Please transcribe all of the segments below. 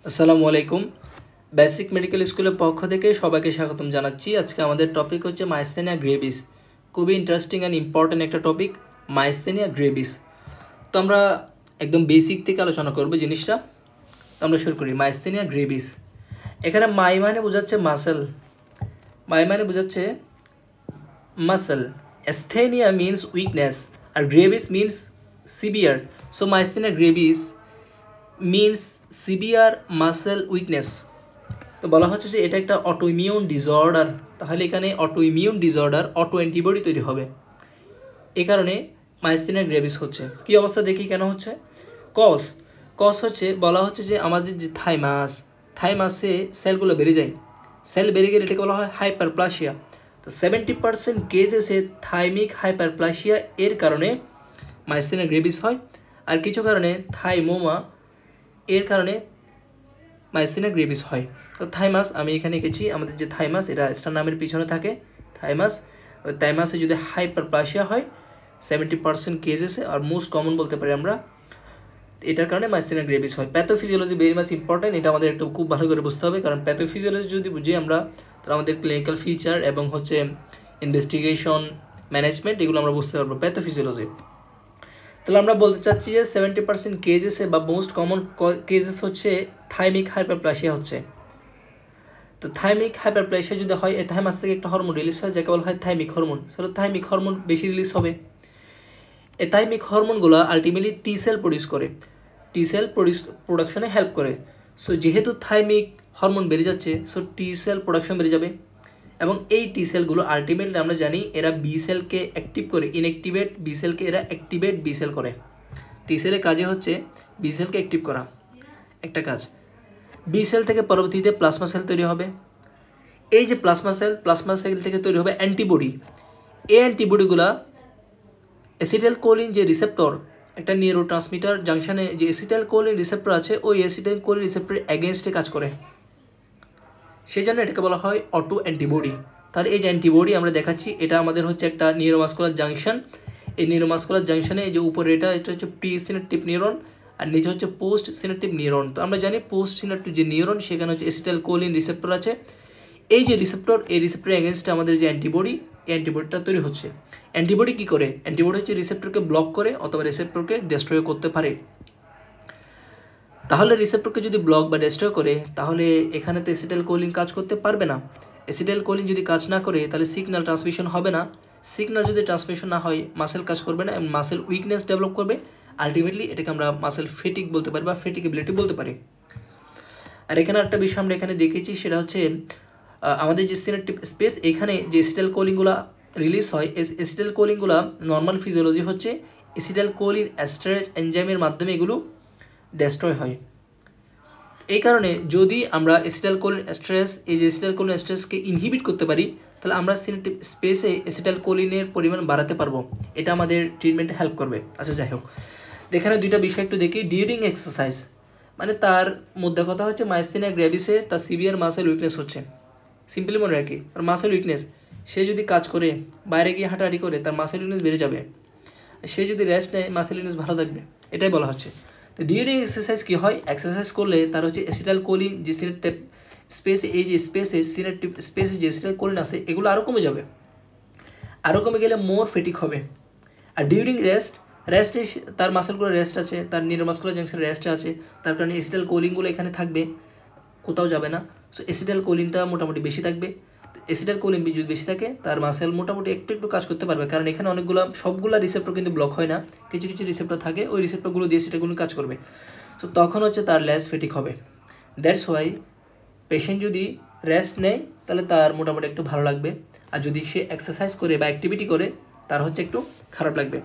আসসালামু আলাইকুম। Basic medical স্কুলের পক্ষ থেকে সবাইকে স্বাগতম জানাচ্ছি। আজকে আমাদের টপিক হচ্ছে মাইস্থেনিয়া গ্রেভিস। খুবই ইন্টারেস্টিং অ্যান্ড ইম্পর্ট্যান্ট একটা টপিক, মাইস্থেনিয়া গ্রেভিস। তো আমরা একদম বেসিক থেকে আলোচনা করবো জিনিসটা। তো আমরা শুরু করি। মাইস্থেনিয়া গ্রেভিস, এখানে মাই মানে বোঝাচ্ছে মাসেল, মাই মানে বোঝাচ্ছে মাসেল, অ্যাস্থেনিয়া মিনস উইকনেস, আর gravis means severe. So myasthenia gravis means severe muscle weakness. তো বলা হচ্ছে যে এটা একটা অটো ইমিউন ডিসঅর্ডার। তাহলে এখানে auto immune disorder, auto antibody তৈরি হবে, এই কারণে মাইস্থেনিয়া গ্রেভিস হচ্ছে। কী অবস্থা দেখি কেন হচ্ছে। কজ কজ হচ্ছে, বলা হচ্ছে যে আমাদের যে থাইমাসে সেলগুলো বেড়ে যায়, সেল বেড়ে গেলে এটাকে বলা হয় হাইপারপ্লাসিয়া। তো 70% কেসেসে থাইমিক হাইপারপ্লাসিয়া এর কারণে মাইস্থেনিয়া গ্রেভিস হয়, আর কিছু কারণে থাইমোমা এর কারণে মাইস্থেনিয়া গ্রেভিস হয়। তো থাইমাস আমি এখানে এঁকেছি, আমাদের যে থাইমাস এটা স্টার নামের পিছনে থাকে থাইমাস। ওই থাইমাসে যদি হাইপারপ্লাসিয়া হয় 70% কেসেসে, আর মোস্ট কমন বলতে পারি আমরা, এটার কারণে মাইস্থেনিয়া গ্রেভিস হয়। প্যাথোফিজিওলজি ভেরি মাচ ইম্পর্টেন্ট, এটা আমাদের একটু খুব ভালো করে বুঝতে হবে, কারণ প্যাথোফিজিওলজি যদি বুঝি আমরা, তাহলে আমাদের ক্লিনিক্যাল ফিচার এবং হচ্ছে ইনভেস্টিগেশন ম্যানেজমেন্ট এগুলো আমরা বুঝতে পারবো প্যাথোফিজিওলজি। তাহলে আমরা বলতে চাচ্ছি যে 70% কেসেসে বা মোস্ট কমন কেসেস হচ্ছে থাইমিক হাইপারপ্লাসিয়া হচ্ছে। তো থাইমিক হাইপারপ্লাসিয়া যদি হয়, এই থাইমাস থেকে একটা হরমোন রিলিজ হয় যাকে বলা হয় থাইমিক হরমোন। তাহলে থাইমিক হরমোন বেশি রিলিজ হবে। এই থাইমিক হরমোনগুলো আলটিমেটলি টি সেল প্রডিউস করে, টি সেল প্রোডাকশনে হেল্প করে। সো যেহেতু থাইমিক হরমোন বেড়ে যাচ্ছে, সো টি সেল প্রোডাকশন বেড়ে যাবে, এবং এই টি সেলগুলো আলটিমেটলি আমরা জানি এরা বি সেলকে অ্যাক্টিভ করে, ইনঅ্যাক্টিভেট বি সেলকে এরা অ্যাক্টিভেট বি সেল করে। টি সেলের কাজে হচ্ছে বি সেলকে অ্যাক্টিভ করা একটা কাজ। বি সেল থেকে পরবর্তীতে প্লাজমা সেল তৈরি হবে। এই যে প্লাজমা সেল থেকে তৈরি হবে অ্যান্টিবডি। এই অ্যান্টিবডিগুলা অ্যাসিটাইল কোলিন যে রিসেপ্টর, একটা নিউরোট্রান্সমিটার জাংশনে যে অ্যাসিটাইল কোলিন রিসেপ্টর আছে, ওই অ্যাসিটাইল কোলিন রিসেপ্টরের এগেনস্টে কাজ করে, সেই জন্য এটাকে বলা হয় অটো অ্যান্টিবডি। তাহলে এই যে অ্যান্টিবডি আমরা দেখাচ্ছি, এটা আমাদের হচ্ছে একটা নিউরোমাস্কুলার জাংশন। এই নিউরোমাস্কুলার জাংশনে যে উপরে এটা হচ্ছে প্রি সিনাপটিক নিউরন, আর নিচে হচ্ছে পোস্ট সিনাপটিক নিউরন। তো আমরা জানি পোস্ট সিনাপটিক যে নিউরন, সেখানে হচ্ছে অ্যাসিটাইল কোলিন রিসেপ্টর আছে। এই যে রিসেপ্টর, এই রিসেপ্টরের এগেনস্টে আমাদের যে অ্যান্টিবডি, এই অ্যান্টিবডিটা তৈরি হচ্ছে। অ্যান্টিবডি কী করে? অ্যান্টিবডি হচ্ছে রিসেপ্টরকে ব্লক করে অথবা রিসেপ্টরকে ডেস্ট্রয় করতে পারে। তাহলে রিসেপ্টরকে যদি ব্লক বা ডেস্ট্রয় করে, তাহলে এখানে তো অ্যাসিটাইল কোলিন কাজ করতে পারবে না। অ্যাসিটাইল কোলিন যদি কাজ না করে, তাহলে সিগন্যাল ট্রান্সমিশন হবে না। সিগন্যাল যদি ট্রান্সমিশন না হয়, মাসেল কাজ করবে না এবং মাসেল উইকনেস ডেভেলপ করবে। আলটিমেটলি এটাকে আমরা মাসেল ফেটিক বলতে পারি বা ফেটিকেবিলিটি বলতে পারি। আর এখানে একটা বিষয় আমরা এখানে দেখেছি, সেটা হচ্ছে আমাদের যে সিনাপটিক স্পেস, এখানে যে অ্যাসিটাইল কোলিনগুলো রিলিজ হয়, অ্যাসিটাইল কোলিনগুলো নর্মাল ফিজিওলজি হচ্ছে অ্যাসিটাইল কোলিন এস্টারেজ এনজাইমের মাধ্যমে এগুলো ডেস্ট্রয় হয়। এই কারণে যদি আমরা অ্যাসিটাইল কোলিন এস্টারেজ, এই যে অ্যাসিটাইল কোলিন এস্টারেজকে ইনহিবিট করতে পারি, তাহলে আমরা সিনাপটিক স্পেসে অ্যাসিটাইল কোলিনের পরিমাণ বাড়াতে পারবো। এটা আমাদের ট্রিটমেন্টে হেল্প করবে। আচ্ছা, যাই হোক, এখানে দুইটা বিষয় একটু দেখি। ডিউরিং এক্সারসাইজ, মানে তার মধ্যে কথা হচ্ছে মাইস্থেনিয়া গ্রেভিসে তার সিভিয়ার মাসেল উইকনেস হচ্ছে। সিম্পলি মনে রাখি, আর মাসেল উইকনেস, সে যদি কাজ করে, বাইরে গিয়ে হাঁটাহাঁটি করে, তার মাসেল উইকনেস বেড়ে যাবে। সে যদি রেস্ট নেয়, মাসেল উইকনেস ভালো থাকবে, এটাই বলা হচ্ছে। তো ডিউরিং এক্সারসাইজ কী হয়? এক্সারসাইজ করলে তার হচ্ছে অ্যাসিটাইল কোলিন যে সিনাপটিক স্পেসে, এই যে সিনাপটিক স্পেসে যে অ্যাসিটাইল কোলিন আছে, এগুলো আরও কমে যাবে। আরও কমে গেলে মোর ফেটিক হবে। আর ডিউরিং রেস্টে তার মাসেলগুলো রেস্ট আছে, তার নিউরোমাস্কুলার জাংশন রেস্টে আছে, তার কারণে অ্যাসিটাইল কোলিনগুলো এখানে থাকবে, কোথাও যাবে না। সো অ্যাসিটাইল কোলিনটা মোটামুটি বেশি থাকবে। অ্যাসিটাইল কোলিন যদি বেশি থাকে, তার মাসেল মোটামুটি একটু কাজ করতে পারবে, কারণ এখানে সবগুলো রিসেপ্টর কিন্তু ব্লক হয় না, কিছু কিছু রিসেপ্টর থাকে, ওই রিসেপ্টরগুলো দিয়ে সেটাগুলো কাজ করবে। সো তখন হচ্ছে তার লেস ফেটিক হবে। দ্যাটস ওয়াই পেশেন্ট যদি রেস্ট নেয়, তাহলে তার মোটামুটি একটু ভালো লাগবে, আর যদি সে এক্সারসাইজ করে বা অ্যাক্টিভিটি করে, তার হচ্ছে একটু খারাপ লাগবে।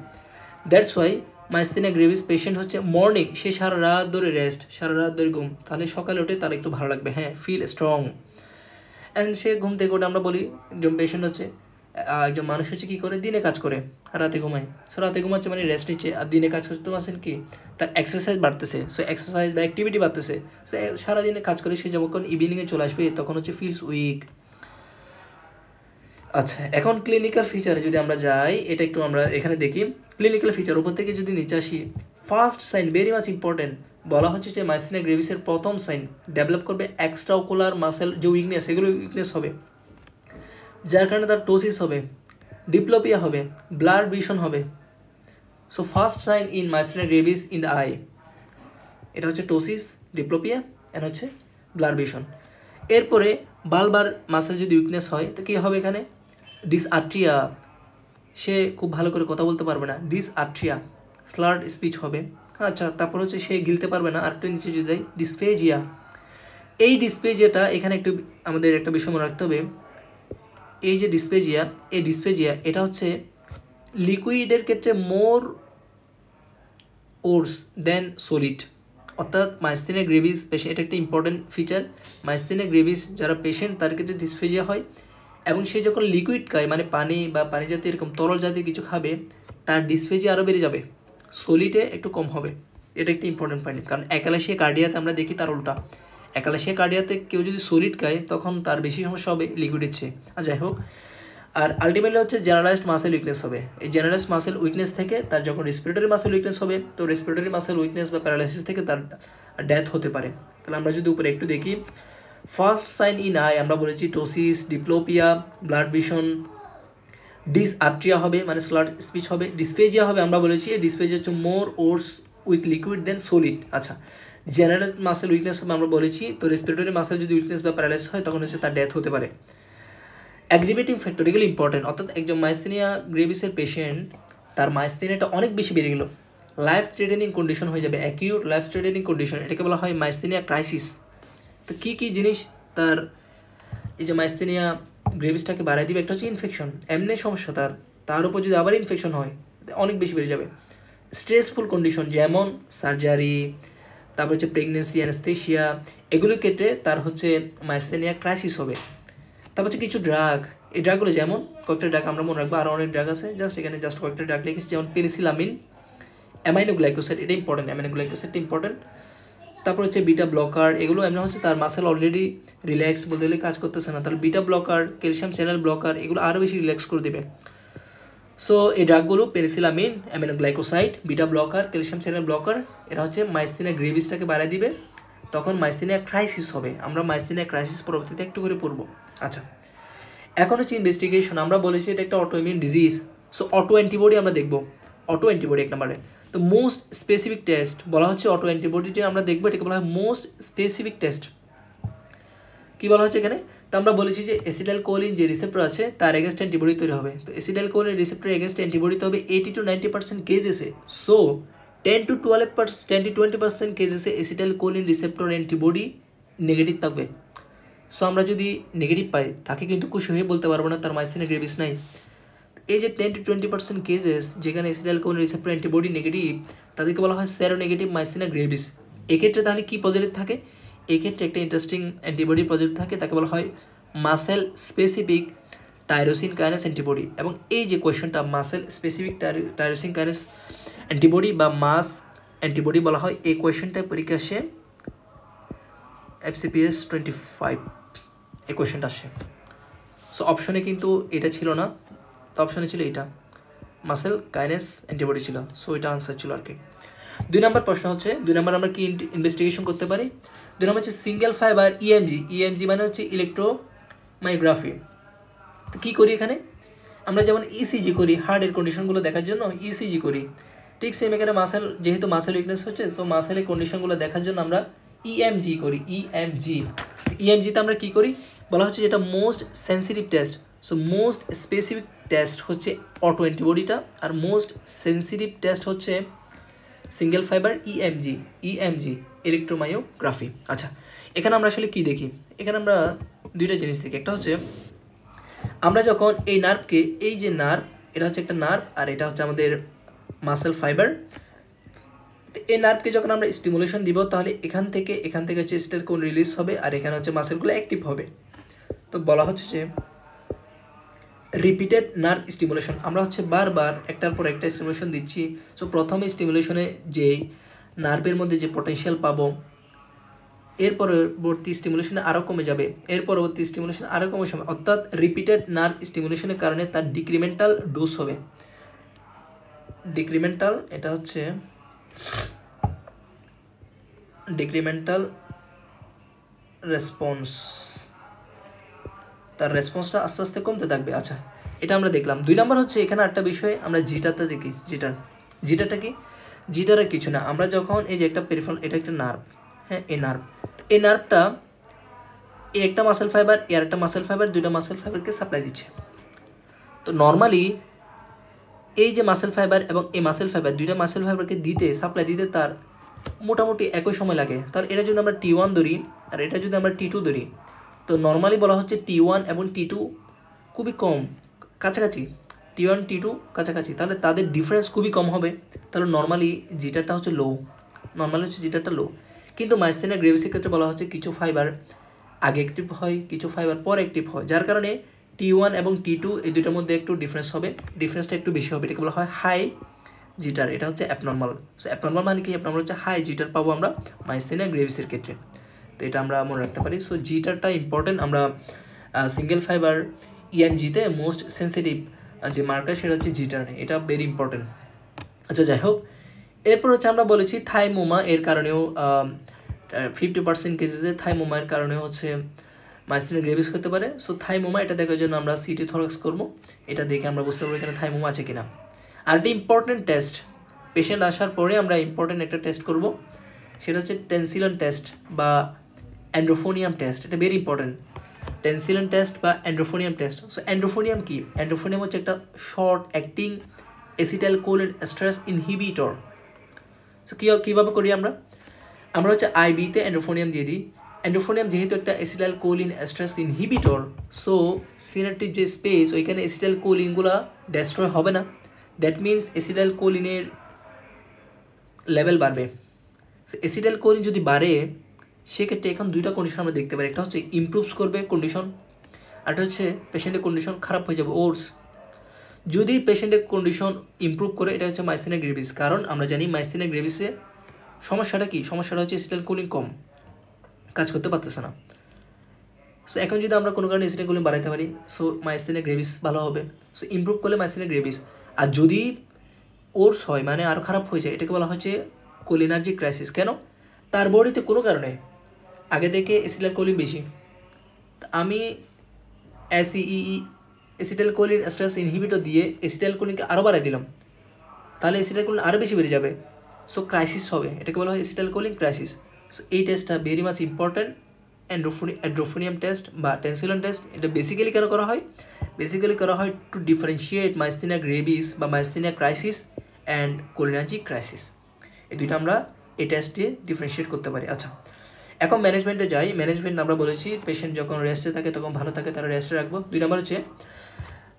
দ্যাটস ওয়াই মাইস্থেনিয়া গ্রেভিস পেশেন্ট হচ্ছে মর্নিং, সে সারা রাত ধরে রেস্ট, সারা রাত ধরে ঘুম, তাহলে সকালে উঠে তার একটু ভালো লাগবে, হ্যাঁ, ফিল স্ট্রং। অ্যান্ড সে ঘুম থেকে ওঠে, আমরা বলি একজন পেশেন্ট হচ্ছে, একজন মানুষ হচ্ছে কী করে, দিনে কাজ করে আর রাতে ঘুমায়। সো রাতে ঘুমাচ্ছে মানে রেস্ট নিচ্ছে, আর দিনে কাজ করতে পারছেন কি, তার এক্সারসাইজ বাড়তেছে। সো এক্সারসাইজ বা অ্যাক্টিভিটি বাড়তেছে। সো সারাদিনে কাজ করে সে যখন ইভিনিংয়ে চলে আসবে, তখন হচ্ছে ফিলস উইক। আচ্ছা, এখন ক্লিনিক্যাল ফিচারে যদি আমরা যাই, এটা একটু আমরা এখানে দেখি। ক্লিনিক্যাল ফিচার উপর থেকে যদি নিচে আসি, first sign very much important. বলা হচ্ছে যে মাইস্থেনিয়া গ্রেভিসের প্রথম সাইন ডেভেলপ করবে এক্সট্রাওকুলার মাসেল যে উইকনেস, এগুলো উইকনেস হবে, যার কারণে তার টোসিস হবে, ডিপ্লোপিয়া হবে, ব্লার ভিশন হবে। So first sign in myasthenia gravis in the eye, এটা হচ্ছে টোসিস, ডিপ্লোপিয়া অ্যান্ড হচ্ছে ব্লার ভিশন। এরপরে বালবার মাসেল যদি উইকনেস হয় তো কী হবে এখানে? ডিসআর্ট্রিয়া, সে খুব ভালো করে কথা বলতে পারবে না, ডিসআর্ট্রিয়া, স্লার্ড স্পিচ হবে। আচ্ছা, তারপর হচ্ছে সে গিলতে পারবে না, আরেকটু নিচে যদি যাই ডিসফেজিয়া। এই ডিসফেজিয়াটা এখানে একটু আমাদের একটা বিষয় মনে রাখতে হবে, এই যে ডিসফেজিয়া, এই ডিসফেজিয়া এটা হচ্ছে লিকুইডের ক্ষেত্রে মোর ওর্স দেন সলিড, অর্থাৎ মাইস্থেনিয়া গ্রেভিস পেশেন্ট, এটা একটা ইম্পর্টেন্ট ফিচার। মাইস্থেনিয়া গ্রেভিস যারা পেশেন্ট তার ক্ষেত্রে ডিসফেজিয়া হয়, এবং সে যখন লিকুইড খায় মানে পানি বা পানি জাতীয় এরকম তরল জাতীয় কিছু খাবে, তার ডিসফেজিয়া আরও বেড়ে যাবে, সলিডে একটু কম হবে। এটা একটা ইম্পর্টেন্ট পয়েন্ট, কারণ একালাশিয়া কার্ডিয়াতে আমরা দেখি তার উল্টা, একালাশিয়া কার্ডিয়াতে কেউ যদি সলিড খায় তখন তার বেশি সমস্যা হবে লিকুইডের চেয়ে। আর যাই হোক, আর আলটিমেটলি হচ্ছে জেনারেলাইজড মাসেল উইকনেস হবে। এই জেনারেলাইজড মাসেল উইকনেস থেকে তার যখন রেসপিরেটরি মাসেল উইকনেস হবে, তো রেসপিরেটরি মাসেল উইকনেস বা প্যারালাইসিস থেকে তার ডেথ হতে পারে। তাহলে আমরা যদি উপরে একটু দেখি, ফার্স্ট সাইন ইন আই আমরা বলেছি টোসিস, ডিপ্লোপিয়া, ব্লাড ভিশন, ডিসআর্ট্রিয়া হবে মানে স্লার্ড স্পিচ হবে, ডিসফেজিয়া হবে আমরা বলেছি, ডিসফেজিয়া হচ্ছে মোর ওর্স উইথ লিকুইড দেন সলিড। আচ্ছা, জেনারেল মাসেল উইকনেস হবে আমরা বলেছি, তো রেসপিরেটরি মাসেল যদি উইকনেস বা প্যারালাইসিস হয় তখন হচ্ছে তার ডেথ হতে পারে। অ্যাগ্রিভেটিং ফ্যাক্টর, এগুলো ইম্পর্টেন্ট, অর্থাৎ একজন মাইস্থেনিয়া গ্রেভিসের পেশেন্ট তার মাইস্থেনিয়াটা অনেক বেশি বেড়ে গেল, লাইফ থ্রেটেনিং কন্ডিশন হয়ে যাবে, অ্যাকিউট লাইফ থ্রেটেনিং কন্ডিশন, এটাকে বলা হয় মাইস্থেনিয়া ক্রাইসিস। তো কী কী জিনিস তার এই যে মাইস্থেনিয়া গ্রেভিসটাকে বাড়াই দিবে? একটা হচ্ছে ইনফেকশন, এমনি সমস্যা তার উপর যদি আবার ইনফেকশন হয় অনেক বেশি বেড়ে যাবে। স্ট্রেসফুল কন্ডিশন যেমন সার্জারি, তারপর হচ্ছে প্রেগনেন্সি, অ্যানেস্থেশিয়া, এগুলোর ক্ষেত্রে তার হচ্ছে মাইস্থেনিয়া ক্রাইসিস হবে। তারপর হচ্ছে কিছু ড্রাগ, এই ড্রাগগুলো যেমন কয়েকটা ড্রাগ আমরা মনে রাখবো, আরও অনেক ড্রাগ আছে, জাস্ট এখানে জাস্ট কয়েকটা ড্রাগ লিখেছি, যেমন পেনিসিলামিন, অ্যামাইনোগ্লাইকোসাইড, এটা ইম্পর্টেন্ট, অ্যামাইনোগ্লাইকোসাইডটা ইম্পর্টেন্ট। তারপর হচ্ছে বিটা ব্লকার, এগুলো এমন হচ্ছে তার মাসেল অলরেডি রিল্যাক্স বলতে গেলে কাজ করতেছে না, তাহলে beta blocker, calcium channel blocker, এগুলো আরও বেশি রিল্যাক্স করে দেবে। সো এই ড্রাগগুলো penicillamine, aminoglycoside, beta blocker, calcium channel blocker, এটা হচ্ছে মাইস্থেনিয়া গ্রেভিসটাকে বাড়ায় দিবে, তখন মাইস্থেনিয়া ক্রাইসিস হবে। আমরা মাইস্থেনিয়া ক্রাইসিস পরবর্তীতে একটু করে পড়বো। আচ্ছা, এখন হচ্ছে ইনভেস্টিগেশন, আমরা বলেছি এটা একটা autoimmune disease, so auto antibody আমরা দেখবো, অটো অ্যান্টিবডি এক নম্বরে। তো মোস্ট স্পেসিফিক টেস্ট বলা হচ্ছে অটো অ্যান্টিবডিটি আমরা দেখবো, এটাকে বলা হয় মোস্ট স্পেসিফিক টেস্ট। কী বলা হচ্ছে এখানে? তো আমরা বলেছি যে অ্যাসিটাইল কোলিন যে রিসেপ্টর আছে তার এগেনস্ট অ্যান্টিবডি তৈরি হবে, তো acetyl choline receptor against antibody তো হবে 80 to 90% কেসেসে, সো 10 to 20% কেসেসে acetyl choline receptor antibody negative থাকবে। সো আমরা যদি নেগেটিভ পাই তাকে কিন্তু খুশি হয়ে বলতে পারবো না তার মাইস্থেনিয়া গ্রেভিস নাই। এই যে 10 to 20% কেসেস যেখানে acetyl choline receptor antibody negative, তাদেরকে বলা হয় সেরোনেগেটিভ মাইস্থেনিয়া গ্রেভিস। এক্ষেত্রে তাহলে কী পজিটিভ থাকে? এক্ষেত্রে একটা ইন্টারেস্টিং অ্যান্টিবডি পজিটিভ থাকে, তাকে বলা হয় muscle specific tyrosine kinase antibody. এবং এই যে কোয়েশ্চনটা muscle specific tyrosine kinase antibody বা মাস অ্যান্টিবডি বলা হয়, এই কোয়েশ্চনটা পরীক্ষা আসে FCPS 25, এই কোয়েশ্চনটা আসে। সো অপশনে কিন্তু এটা ছিল না, তো অপশনে ছিল এটা মাসেল কাইনেস অ্যান্টিবডি ছিল, সো এটা আনসার ছিল আর কি। 2 নম্বর প্রশ্ন হচ্ছে, 2 নম্বর আমরা কি ইনভেস্টিগেশন করতে পারি? 2 নম্বর হচ্ছে সিঙ্গেল ফাইবার ইএমজি, ইএমজি মানে হচ্ছে ইলেকট্রোমাইগ্রাফি। তো কী করি এখানে? আমরা যেমন ইসিজি করি হার্টের কন্ডিশনগুলো দেখার জন্য ইসিজি করি, ঠিক সেম এখানে মাসেল, যেহেতু মাসেল উইকনেস হচ্ছে, সো মাসেলের কন্ডিশনগুলো দেখার জন্য আমরা ইএমজি করি। ইএমজিতে আমরা কী করি বলা হচ্ছে, যেটা most sensitive test, so most specific test হচ্ছে অটো অ্যান্টিবডিটা, আর মোস্ট সেন্সিটিভ টেস্ট হচ্ছে সিঙ্গেল ফাইবার ইএমজি ইলেকট্রোমায়োগ্রাফি। আচ্ছা, এখানে আমরা আসলে কি দেখি? এখানে আমরা দুইটা জিনিস দেখি, একটা হচ্ছে আমরা যখন এই নার্ভকে, এই যে নার্ভ, এটা হচ্ছে একটা নার্ভ আর এটা হচ্ছে আমাদের মাসেল ফাইবার, এই নার্ভকে যখন আমরা স্টিমুলেশন দিব তাহলে এখান থেকে হচ্ছে স্টেট কোন রিলিজ হবে আর এখানে হচ্ছে মাসেলগুলো অ্যাক্টিভ হবে। তো বলা হচ্ছে যে রিপিটেড নার্ভ স্টিমুলেশন, আমরা হচ্ছে বারবার একটার পর একটা স্টিমুলেশন দিচ্ছি। সো প্রথমে স্টিমুলেশনে যে নার্ভের মধ্যে যে পটেনশিয়াল পাবো, এর পরবর্তী স্টিমুলেশনে আরও কমে যাবে, এর পরবর্তী স্টিমুলেশনে আরও কমে যাবে, অর্থাৎ রিপিটেড নার্ভ স্টিমুলেশনের কারণে তার ডিক্রিমেন্টাল ডোজ হবে। ডিক্রিমেন্টাল এটা হচ্ছে ডিক্রিমেন্টাল রেসপন্স, তার রেসপন্সটা আস্তে আস্তে কমতে থাকবে। আচ্ছা, এটা আমরা দেখলাম। 2 নম্বর হচ্ছে এখানে একটা বিষয় আমরা জিটারটা দেখি। জিটারটা কি? জিটার কিছু না, আমরা যখন এই যে একটা পেরিফেরাল, এটা একটা নার্ভ, হ্যাঁ, এই নার্ভটা এই একটা মাসেল ফাইবার, এর একটা মাসেল ফাইবার, 2টা মাসেল ফাইবারকে সাপ্লাই দিচ্ছে। তো নর্মালি এই যে মাসেল ফাইবার এবং এই মাসেল ফাইবার, 2টা মাসেল ফাইবারকে সাপ্লাই দিতে তার মোটামুটি একই সময় লাগে। তার এটা যদি আমরা T1 ধরি আর এটা যদি আমরা T2 ধরি, তো নর্মালি বলা হচ্ছে T1 এবং T2 খুবই কম, কাছাকাছি, T1 T2 কাছাকাছি, তাহলে তাদের ডিফারেন্স খুবই কম হবে। তাহলে নর্মালি জিটারটা হচ্ছে লো, জিটারটা লো। কিন্তু মাইস্থেনিয়া গ্রেভিসের ক্ষেত্রে বলা হচ্ছে কিছু ফাইবার আগে অ্যাক্টিভ হয়, কিছু ফাইবার পরে অ্যাক্টিভ হয়, যার কারণে T1 এবং T2 এই দুইটার মধ্যে একটু ডিফারেন্স হবে, ডিফারেন্সটা একটু বেশি হবে। এটাকে বলা হয় হাই জিটার, এটা হচ্ছে অ্যাবনর্মাল। সো অ্যাবনর্মাল মানে কি? অ্যাবনর্মাল হচ্ছে হাই জিটার পাবো আমরা মাইস্থেনিয়া গ্রেভিসের ক্ষেত্রে। তো এটা আমরা মনে রাখতে পারি। সো জিটারটা ইম্পর্টেন্ট। আমরা সিঙ্গেল ফাইবার ইএনজিতে মোস্ট সেন্সিটিভ যে মার্কার সেটা হচ্ছে জিটার, এটা ভেরি ইম্পর্টেন্ট। আচ্ছা, যাই হোক, এরপর হচ্ছে আমরা বলেছি থাইমোমা এর কারণেও 50% কেসেসে থাইমোমার কারণেও হচ্ছে মাইস্থেনিয়া গ্রেভিস হতে পারে। সো থাইমোমা এটা দেখার জন্য আমরা সিটি থরাক্স করবো, এটা দেখে আমরা বুঝতে পারবো এখানে থাইমোমা আছে কিনা। আর একটা ইম্পর্টেন্ট টেস্ট, পেশেন্ট আসার পরে আমরা ইম্পর্টেন্ট একটা টেস্ট করব, সেটা হচ্ছে টেনসিলন টেস্ট বা অ্যান্ড্রোফোনিয়াম টেস্ট। এটা ভেরি ইম্পর্টেন্ট, টেনসিলন টেস্ট বা অ্যান্ড্রোফোনিয়াম টেস্ট। সো অ্যান্ড্রোফোনিয়াম কি? অ্যান্ড্রোফোনিয়াম হচ্ছে একটা short acting acetylcholine esterase inhibitor. So কীভাবে করি আমরা হচ্ছে আইবিতে অ্যান্ড্রোফোনিয়াম দিয়ে দিই। অ্যান্ড্রোফোনিয়াম যেহেতু একটা acetylcholine esterase inhibitor, so synaptic যে স্পেস ওইখানে অ্যাসিটাইলকোলিনগুলো ডেস্ট্রয় হবে না। দ্যাট মিনস অ্যাসিটাইলকোলিনের লেভেল বাড়বে। সো অ্যাসিটাইলকোলিন যদি বাড়ে, সেক্ষেত্রে এখন 2টা কন্ডিশন আমরা দেখতে পারি। একটা হচ্ছে ইমপ্রুভস করবে কন্ডিশন, আর একটা হচ্ছে পেশেন্টের কন্ডিশন খারাপ হয়ে যাবে, ওর্স। যদি পেশেন্টের কন্ডিশন ইমপ্রুভ করে, এটা হচ্ছে মাইস্থেনিয়া গ্রেভিস। কারণ আমরা জানি মাইস্থেনিয়া গ্রেভিসে সমস্যাটা কি? সমস্যাটা হচ্ছে অ্যাসিটাইলকোলিন কম, কাজ করতে পারতেছে না। সো এখন যদি আমরা কোনো কারণে অ্যাসিটাইলকোলিন বাড়াইতে পারি, সো মাইস্থেনিয়া গ্রেভিস ভালো হবে। সো ইমপ্রুভ করলে মাইস্থেনিয়া গ্রেভিস। আর যদি ওর্স হয়, মানে আরও খারাপ হয়ে যায়, এটাকে বলা হচ্ছে কোলিনার্জিক ক্রাইসিস। কেন? তার বডিতে কোনো কারণে আগে থেকে অ্যাসিটাইলকোলিন বেশি, আমি অ্যাসিটাইলকোলিন এস্টারেজ ইনহিবিটর দিয়ে অ্যাসিটাইলকোলিনকে আরও বাড়াই দিলাম, তাহলে অ্যাসিটাইলকোলিন আরও বেশি বেড়ে যাবে। সো ক্রাইসিস হবে, এটাকে বলা হয় অ্যাসিটাইলকোলিন ক্রাইসিস। সো এই টেস্টটা ভেরি মাচ ইম্পর্ট্যান্ট, অ্যান্ড্রোফোনিয়াম টেস্ট বা টেনসিলন টেস্ট। এটা বেসিক্যালি কেন করা হয়? বেসিক্যালি করা হয় টু ডিফারেন্সিয়েট মাইস্থেনিয়া গ্রেভিস বা মাইস্থেনিয়া ক্রাইসিস অ্যান্ড কোলিনার্জিক ক্রাইসিস। এই দুইটা আমরা এই টেস্ট দিয়ে ডিফারেন্সিয়েট করতে পারি। আচ্ছা, এখন ম্যানেজমেন্টে যাই। ম্যানেজমেন্ট আমরা বলেছি পেশেন্ট যখন রেস্টে থাকে তখন ভালো থাকে, তারা রেস্টে রাখবো। 2 নম্বর হচ্ছে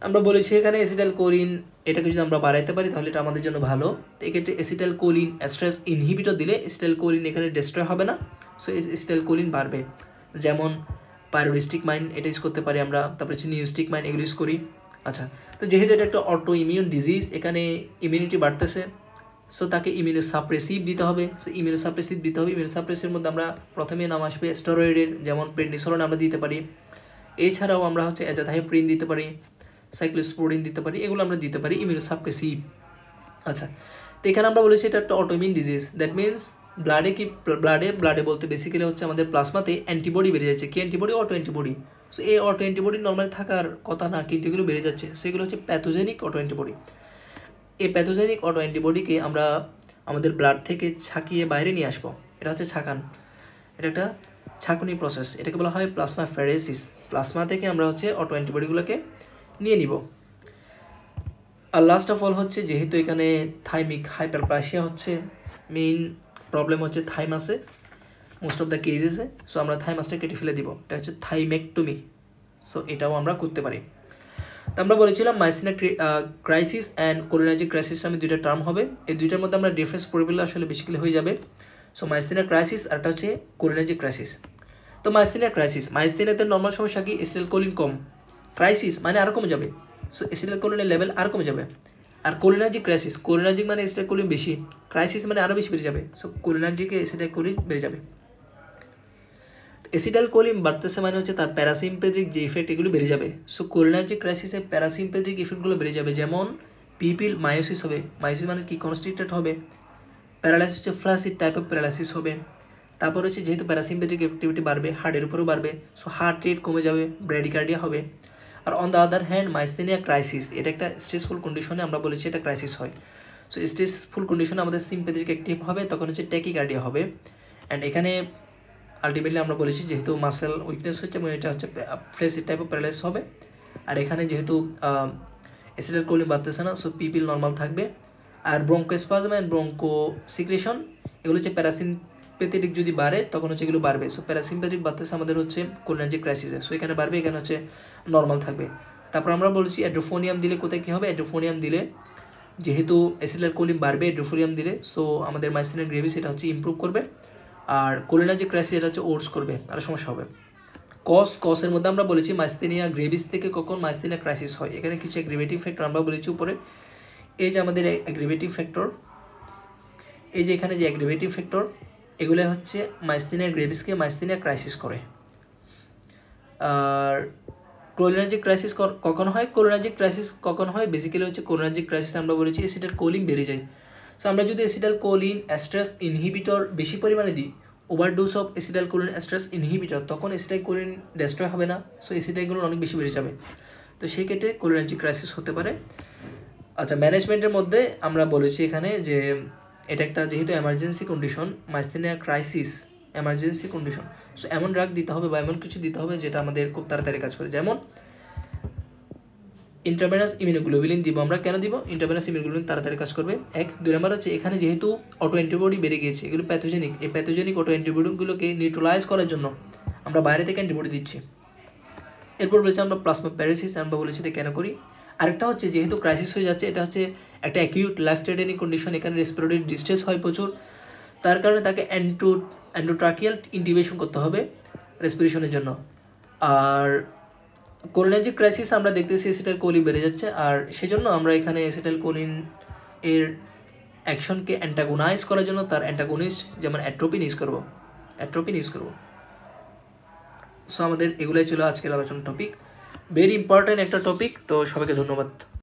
আমরা বলেছি এখানে অ্যাসিটাইলকোলিন, এটাকে যদি আমরা বাড়াইতে পারি তাহলে এটা আমাদের জন্য ভালো। তো এক্ষেত্রে অ্যাসিটাইলকোলিন এস্টারেজ ইনহিবিটর দিলে অ্যাসিটাইলকোলিন এখানে ডিস্ট্রয় হবে না, সো অ্যাসিটাইলকোলিন বাড়বে। যেমন পাইরোডিস্টিকমাইন, এটা ইউজ করতে পারি আমরা, তারপরে হচ্ছে নিউস্টিকমাইন, এগুলো ইউজ করি। আচ্ছা, তো যেহেতু এটা একটা অটো ইমিউন ডিজিজ, এখানে ইমিউনিটি বাড়তেছে, সো তাকে ইমিউনোসাপ্রেসিভ দিতে হবে। সো ইমিউনোসাপ্রেসিভের মধ্যে আমরা প্রথমে নাম আসবে স্টেরয়েডের, যেমন প্রেডনিসোলন আমরা দিতে পারি। এছাড়াও আমরা হচ্ছে অ্যাজাথাইপ্রিন দিতে পারি, সাইক্লোস্পোরিন দিতে পারি, এগুলো আমরা দিতে পারি ইমিউনোসাপ্রেসিভ। আচ্ছা, তো এখানে আমরা বলেছি এটা একটা অটোইমিউন ডিজিজ। দ্যাট মিনস ব্লাডে বলতে বেসিক্যালি হচ্ছে আমাদের প্লাজমাতে অ্যান্টিবডি বেড়ে যাচ্ছে। কি অ্যান্টিবডি? Auto antibody. সো এই অটো অ্যান্টিবডি নর্মালি থাকার কথা না, কিন্তু এগুলো বেড়ে যাচ্ছে। সো এগুলো হচ্ছে প্যাথোজেনিক অটো অ্যান্টিবডি। এই প্যাথোজেনিক অটো অ্যান্টিবডিকে আমরা আমাদের ব্লাড থেকে ছাকিয়ে বাইরে নিয়ে আসবো, এটা হচ্ছে ছাকান, এটা একটা ছাঁকুনি প্রসেস, এটাকে বলা হয় প্লাজমা ফেরেসিস। প্লাজমা থেকে আমরা হচ্ছে অটো অ্যান্টিবডিগুলোকে নিয়ে নিব। আর লাস্ট অফ অল হচ্ছে যেহেতু এখানে থাইমিক হাইপারপ্লাসিয়া হচ্ছে মেইন প্রবলেম, হচ্ছে থাইমাসে মোস্ট অফ দ্য কেজেসে, সো আমরা থাইমাসটা কেটে ফেলে দিব, এটা হচ্ছে থাইমেকটমি। সো এটাও আমরা করতে পারি। তো আমরা বলেছিলাম মাইস্থেনিয়া ক্রাইসিস অ্যান্ড কোলিনার্জিক ক্রাইসিস নামে 2টা টার্ম হবে। এই 2টার মধ্যে আমরা ডিফারেন্স করে ফেললে আসলে বেসিক্যালি হয়ে যাবে। সো মাইস্থেনিয়া ক্রাইসিস আর একটা হচ্ছে কোলিনার্জিক ক্রাইসিস। তো মাইস্থেনিয়াতে নর্মাল সমস্যা কি? অ্যাসিটাইলকোলিন কম, ক্রাইসিস মানে আরও কমে যাবে, সো অ্যাসিটাইলকোলিনের লেভেল আর কমে যাবে। আর কোলিনার্জিক মানে অ্যাসিটাইলকোলিন বেশি, ক্রাইসিস মানে আরও বেশি বেড়ে যাবে, সো কোলিনার্জিকে অ্যাসিটাইলকোলিন বেড়ে যাবে। অ্যাসিটাইলকোলিন বাড়তেছে মানে হচ্ছে তার প্যারাসিম্পেথিক যে ইফেক্ট এগুলো বেড়ে যাবে। সো কোলিনার্জিক ক্রাইসিসে প্যারাসিম্পেথিক ইফেক্টগুলো বেড়ে যাবে, যেমন পিপিল মায়োসিস হবে। মায়োসিস মানে কি? কনস্ট্রিক্টেড হবে। প্যারালাইসিস হচ্ছে ফ্ল্যাসিড টাইপ অফ প্যারালাইসিস হবে। তারপর হচ্ছে যেহেতু প্যারাসিম্পেথিক অ্যাক্টিভিটি বাড়বে, হার্টের উপরেও বাড়বে, সো হার্ট রেট কমে যাবে, ব্র্যাডিকার্ডিয়া হবে। আর on the other hand myasthenia crisis, এটা একটা স্ট্রেসফুল কন্ডিশনে আমরা বলেছি এটা ক্রাইসিস হয়। সো স্ট্রেসফুল কন্ডিশনে আমাদের সিম্পেথিক অ্যাক্টিভ হবে, তখন হচ্ছে ট্যাকিকার্ডিয়া হবে। অ্যান্ড এখানে আলটিমেটলি আমরা বলেছি যেহেতু মাসেল উইকনেস হচ্ছে এবং এটা হচ্ছে ফ্লেসিড টাইপ অফ প্যারালাইসিস হবে। আর এখানে যেহেতু অ্যাসিটাইলকোলিন বাড়তেছে না, সো পিপিল নর্মাল থাকবে। আর ব্রঙ্কোস্পাজম অ্যান্ড ব্রঙ্কো সিক্রেশন এগুলো হচ্ছে প্যারাসিম্পেথেটিক যদি বাড়ে তখন হচ্ছে এগুলো বাড়বে। সো প্যারাসিম্পেথিক বাড়তেছে আমাদের হচ্ছে কোলিনার্জিক ক্রাইসিসে, সো এখানে বাড়বে, এখানে হচ্ছে নর্মাল থাকবে। তারপর আমরা বলছি অ্যাড্রোফোনিয়াম দিলে কোথায় কী হবে, অ্যাড্রোফোনিয়াম দিলে যেহেতু অ্যাসিটাইলকোলিন বাড়বে অ্যাড্রোফোনিয়াম দিলে, সো আমাদের মাইস্থেনিয়া গ্রেভিস এটা হচ্ছে ইমপ্রুভ করবে। আর কোলিনার্জিক ক্রাইসিস এটা হচ্ছে ওর্স করবে, আর সমস্যা হবে। কসের মধ্যে আমরা বলেছি মাইস্থেনিয়া গ্রেভিস থেকে কখন মাইস্থেনিয়া ক্রাইসিস হয়, এখানে কিছু অ্যাগ্রিভেটিভ ফ্যাক্টর আমরা বলেছি উপরে। এই যে আমাদের অ্যাগ্রিভেটিভ ফ্যাক্টর, এই যে এখানে যে অ্যাগ্রিভেটিভ ফ্যাক্টর, এগুলো হচ্ছে মাইস্থেনিয়া গ্রেভিসকে মাইস্থেনিয়া ক্রাইসিস করে। আর কোলিনার্জিক ক্রাইসিস কখন হয়, কোলিনার্জিক ক্রাইসিস কখন হয়, বেসিক্যালি হচ্ছে কোলিনার্জিক ক্রাইসিস আমরা বলেছি অ্যাসিটাইলকোলিন বেড়ে যায়। সো আমরা যদি অ্যাসিটাইলকোলিন এস্টারেস ইনহিবিটর বেশি পরিমাণে দিই, ওভারডোজ অফ অ্যাসিটাইলকোলিন এস্টারেস ইনহিবিটর, তখন অ্যাসিটাইলকোলিন ডেস্ট্রয় হবে না, সো অ্যাসিটাইলকোলিন অনেক বেশি বেড়ে যাবে, তো সেই ক্ষেত্রে কোলিনার্জিক ক্রাইসিস হতে পারে। আচ্ছা, ম্যানেজমেন্টের মধ্যে আমরা বলেছি এখানে যে এটা একটা যেহেতু emergency condition, myasthenia crisis emergency condition, so এমন ড্রাগ দিতে হবে বা এমন কিছু দিতে হবে যেটা আমাদের খুব তাড়াতাড়ি কাজ করে। যেমন ইন্ট্রাভেনাস ইমিউনোগ্লোবুলিন দিব আমরা, কেন দিব, ইন্ট্রাভেনাস ইমিউনোগ্লোবুলিন তাড়াতাড়ি কাজ করবে। এক, দুই নম্বর হচ্ছে এখানে যেহেতু অটো অ্যান্টিবডি বেড়ে গিয়েছে, এগুলো প্যাথোজেনিক, এই প্যাথোজেনিক অটো অ্যান্টিবডিগুলোকে নিউট্রালাইজ করার জন্য আমরা বাইরে থেকে অ্যান্টিবডি দিচ্ছি। এরপর বলেছি আমরা প্লাজমা প্যারালাইসিস, আমরা বলেছি এটা কেন করি। আরেকটা হচ্ছে যেহেতু ক্রাইসিস হয়ে যাচ্ছে, এটা হচ্ছে একটা অ্যাকিউট লাইফ থ্রেটেনিং কন্ডিশন, এখানে রেসপিরেটরি ডিস্ট্রেস হয় প্রচুর, তার কারণে তাকে এন্ডোট্রাকিয়াল ইন্টিউবেশন করতে হবে রেসপিরেশনের জন্য। আর কোলিনার্জিক ক্রাইসিস আমরা দেখতেছি অ্যাসিটাইলকোলিন বেড়ে যাচ্ছে, আর সেজন্য আমরা এখানে অ্যাসিটাইলকোলিন এর অ্যাকশনকে অ্যান্টাগোনাইজ করার জন্য তার অ্যান্টাগোনিস্ট যেমন অ্যাট্রোপিন ইউজ করবো। সো আমাদের এগুলোই ছিল আজকের আলোচনার টপিক, ভেরি ইম্পর্ট্যান্ট একটা টপিক। তো সবাইকে ধন্যবাদ।